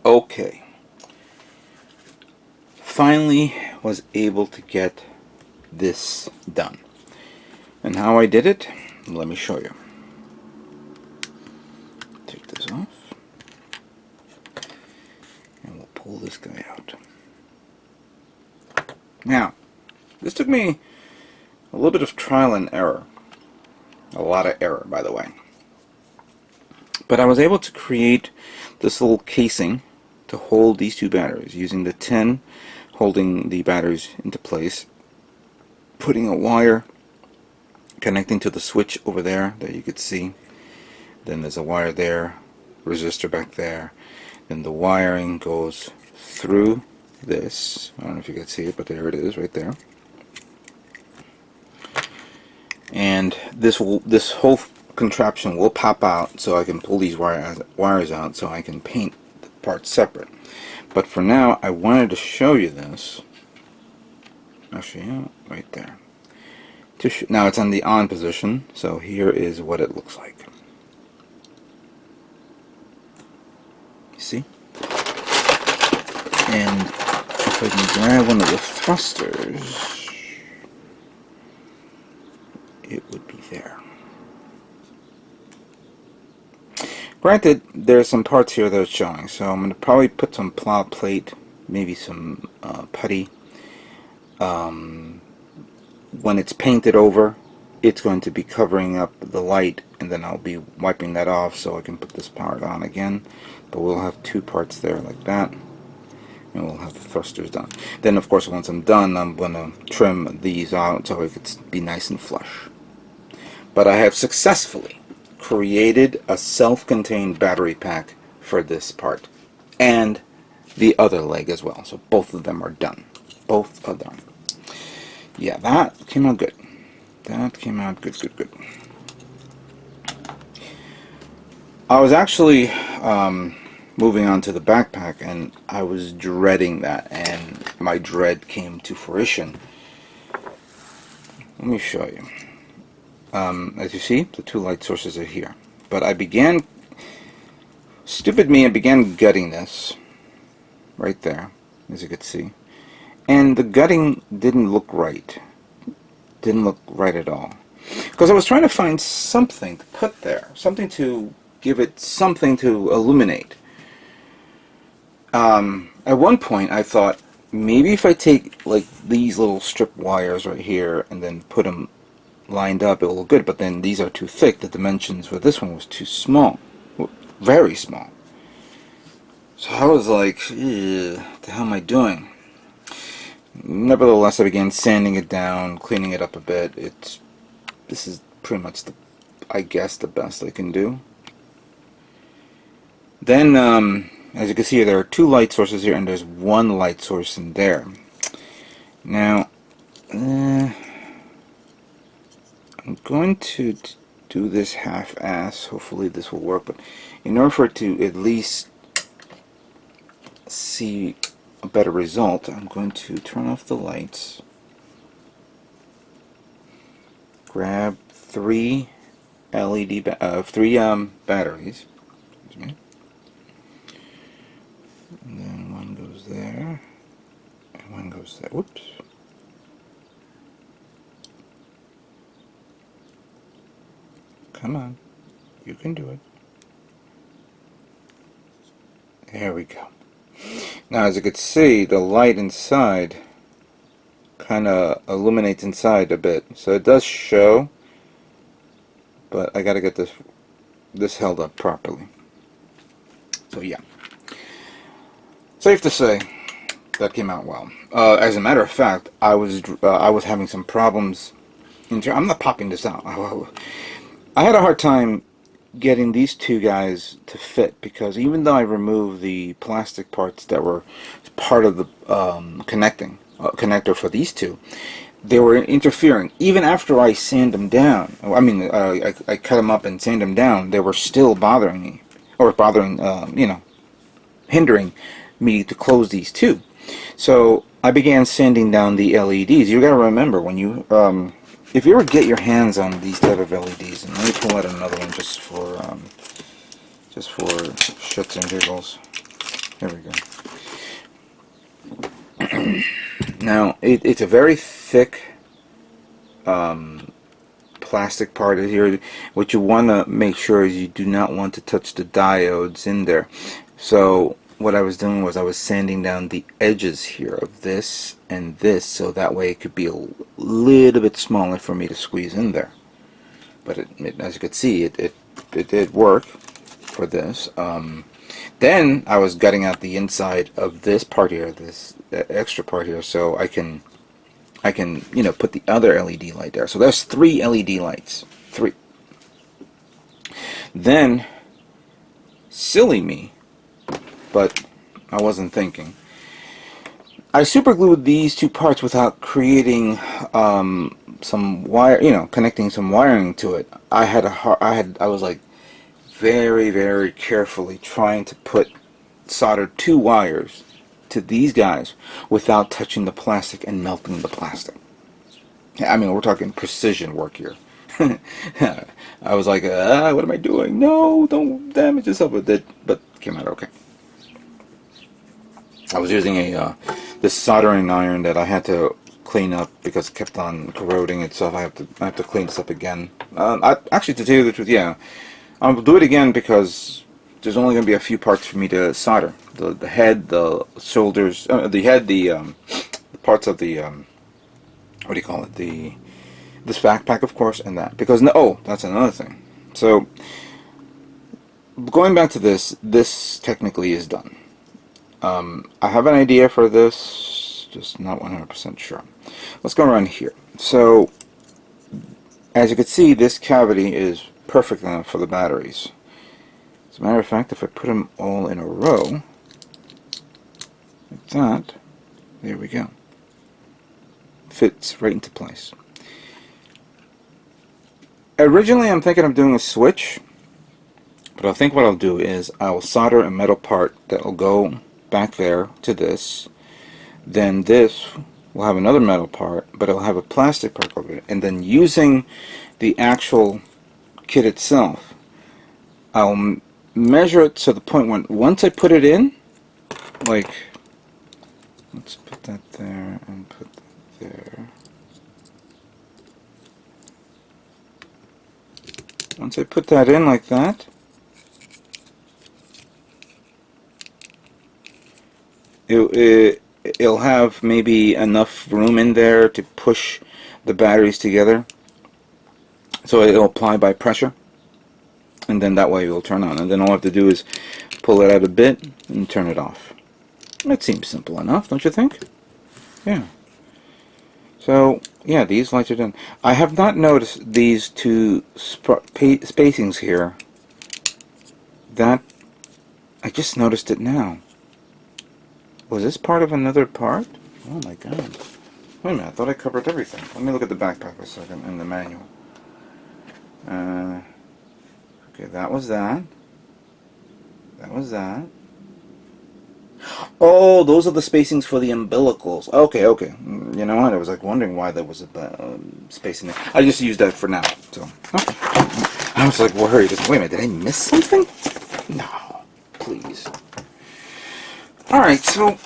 Okay. Finally was able to get this done. And how I did it, let me show you. Take this off. And we'll pull this guy out. Now, this took me a little bit of trial and error. A lot of error, by the way. But I was able to create this little casing to hold these two batteries, using the tin holding the batteries into place, putting a wire connecting to the switch over there that you could see. Then there's a wire there, resistor back there. Then the wiring goes through this. I don't know if you can see it, but there it is right there. And this whole contraption will pop out, so I can pull these wires out so I can paint the parts separate. But for now, I wanted to show you this. Actually, yeah, right there. Now it's on the on position, so here is what it looks like. You see? And if I can grab one of the thrusters, it would be there. Granted, there's some parts here that are showing, so I'm going to probably put some plow plate, maybe some putty. When it's painted over, it's going to be covering up the light, and then I'll be wiping that off so I can put this part on again. But we'll have two parts there like that, and we'll have the thrusters done. Then of course, once I'm done, I'm going to trim these out so it could be nice and flush. But I have successfully created a self-contained battery pack for this part, and the other leg as well. So both of them are done. Both are done. Yeah, that came out good. That came out good, good, good. I was actually moving on to the backpack, and I was dreading that, and my dread came to fruition. Let me show you. As you see, the two light sources are here. But I began, stupid me, I began gutting this right there, as you could see. And the gutting didn't look right. Didn't look right at all. Because I was trying to find something to put there. Something to give it something to illuminate. At one point I thought, maybe if I take like these little strip wires right here and then put them lined up, it will look good. But then these are too thick. The dimensions for this one was too small. Very small. So I was like, what the hell am I doing? Nevertheless, I began sanding it down, cleaning it up a bit. This is pretty much I guess the best I can do. Then, as you can see, there are two light sources here, and there's one light source in there. Now, I'm going to do this half-ass. Hopefully this will work, but in order for it to at least see a better result, I'm going to turn off the lights, grab three batteries, excuse me, and then one goes there, and one goes there. Whoops. Come on, you can do it. There we go. Now, as you can see, the light inside kind of illuminates inside a bit, so it does show, but I got to get this held up properly. So yeah, safe to say that came out well. As a matter of fact, I was having some problems. I'm not popping this out. I had a hard time getting these two guys to fit, because even though I removed the plastic parts that were part of the connector for these two, they were interfering. Even after I sand them down, I mean, I cut them up and sand them down, they were still bothering me, or hindering me to close these two. So I began sanding down the LEDs. You gotta remember, when you if you ever get your hands on these type of LEDs, and let me pull out another one just for shits and giggles. There we go. Now, it's a very thick plastic part here. What you want to make sure is you do not want to touch the diodes in there. So what I was doing was I was sanding down the edges here of this and this, so that way it could be a little bit smaller for me to squeeze in there. But as you could see, it did work for this. Then I was gutting out the inside of this part here, this extra part here, so I can put the other LED light there. So there's 3 LED lights. 3. Then, silly me, but I wasn't thinking, I superglued these 2 parts without creating some wire, connecting some wiring to it. I was like very, very carefully trying to solder 2 wires to these guys without touching the plastic and melting the plastic. I mean, we're talking precision work here. I was like, what am I doing? No, don't damage yourself with it. But it came out okay. I was using this soldering iron that I had to clean up because it kept on corroding itself. I have to clean this up again. Actually, to tell you the truth, yeah, I'll do it again because there's only going to be a few parts for me to solder. The head, the shoulders, the head, the parts of the what do you call it? This backpack, of course, and that. Because that's another thing. So going back to this technically is done. I have an idea for this, just not 100% sure. Let's go around here. So as you can see, this cavity is perfect enough for the batteries. As a matter of fact, if I put them all in a row, like that, there we go. Fits right into place. Originally, I'm thinking of doing a switch, but I think what I'll do is I'll solder a metal part that will go back there to this. Then this will have another metal part, but it'll have a plastic part over it. And then using the actual kit itself, I'll measure it to the point when once I put it in, like, let's put that there and put that there. Once I put that in like that, it'll have maybe enough room in there to push the batteries together. So it'll apply by pressure, and then that way it will turn on. And then all I have to do is pull it out a bit and turn it off. It seems simple enough, don't you think? Yeah. So, yeah, these lights are done. I have not noticed these 2 spacings here. That, I just noticed it now. Was this part of another part? Oh my god. Wait a minute, I thought I covered everything. Let me look at the backpack for a second in the manual. Okay, that was that. That was that. Oh, those are the spacings for the umbilicals. Okay. You know what? I was like wondering why there was a spacing there. I just used that for now. So okay. I was like worried. Wait a minute, did I miss something? No, please. Alright, so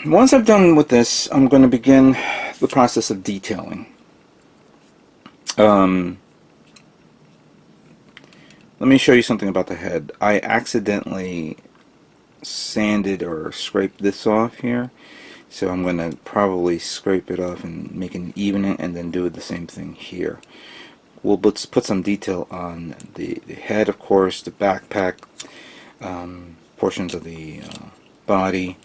once I'm done with this, I'm going to begin the process of detailing. Let me show you something about the head. I accidentally sanded or scraped this off here, so I'm going to probably scrape it off and make an even it and then do the same thing here. We'll put some detail on the head, of course, the backpack, portions of the body.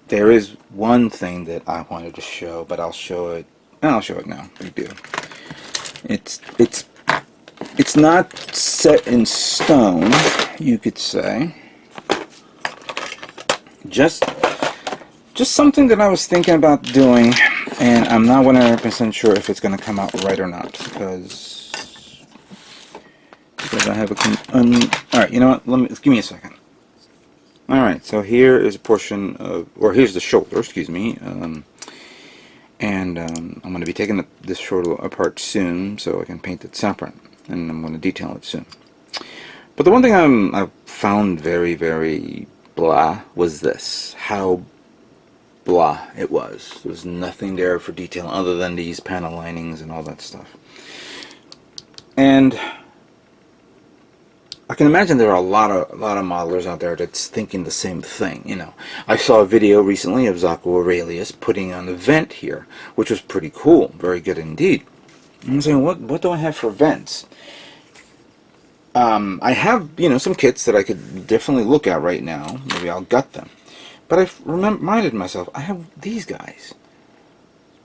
There is one thing that I wanted to show, but I'll show it now. Big deal. It's not set in stone, you could say. Just something that I was thinking about doing, and I'm not 100% sure if it's going to come out right or not, because I have alright, you know what, give me a second. Alright, so here is a portion of, or here's the shoulder, excuse me, and I'm going to be taking this shoulder apart soon so I can paint it separate, and I'm going to detail it soon. But the one thing I found very, very blah was this. How blah it was. There was nothing there for detail other than these panel linings and all that stuff. And I can imagine there are a lot of modelers out there that's thinking the same thing. You know, I saw a video recently of Zaku Aurelius putting on a vent here, which was pretty cool, very good indeed. I'm saying, what do I have for vents? I have, you know, some kits that I could definitely look at right now. Maybe I'll gut them. But I reminded myself, I have these guys.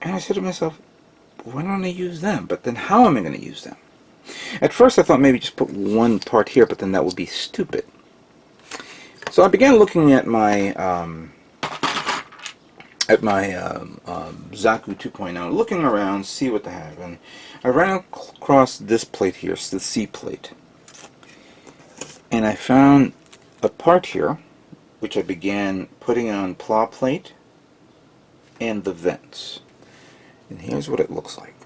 And I said to myself, why don't I use them? But then how am I going to use them? At first I thought maybe just put one part here, but then that would be stupid. So I began looking at my Zaku 2.0, looking around, see what they have. And I ran across this plate here, it's the C plate. And I found a part here, which I began putting on claw plate and the vents. And here's what it looks like.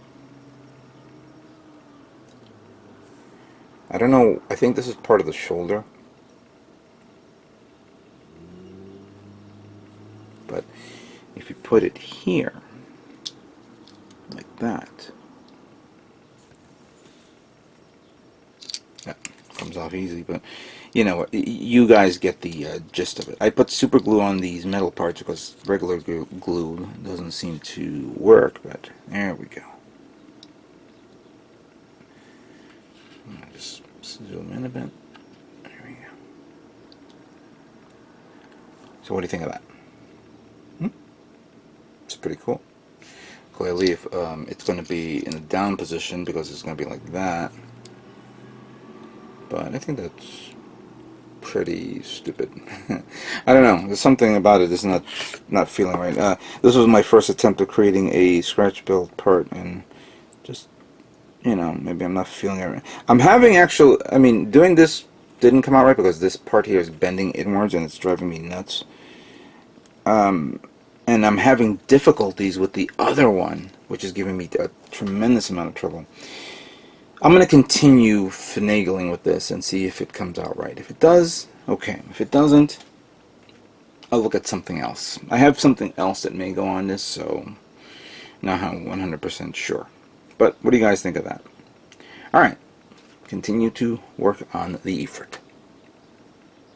I don't know, I think this is part of the shoulder. But if you put it here, like that, that comes off easy, but you know, you guys get the gist of it. I put super glue on these metal parts because regular glue doesn't seem to work, but there we go. Just zoom in a bit. There we go. So what do you think of that? It's pretty cool. Clearly, if it's going to be in a down position because it's going to be like that. But I think that's pretty stupid. I don't know. There's something about it that's not feeling right. This was my first attempt at creating a scratch build part, and just, you know, maybe I'm not feeling it right. I'm having actual, I mean, doing this didn't come out right because this part here is bending inwards and it's driving me nuts. And I'm having difficulties with the other one, which is giving me a tremendous amount of trouble. I'm going to continue finagling with this and see if it comes out right. If it does, okay. If it doesn't, I'll look at something else. I have something else that may go on this, so not 100% sure. But what do you guys think of that? Alright, continue to work on the Efreet.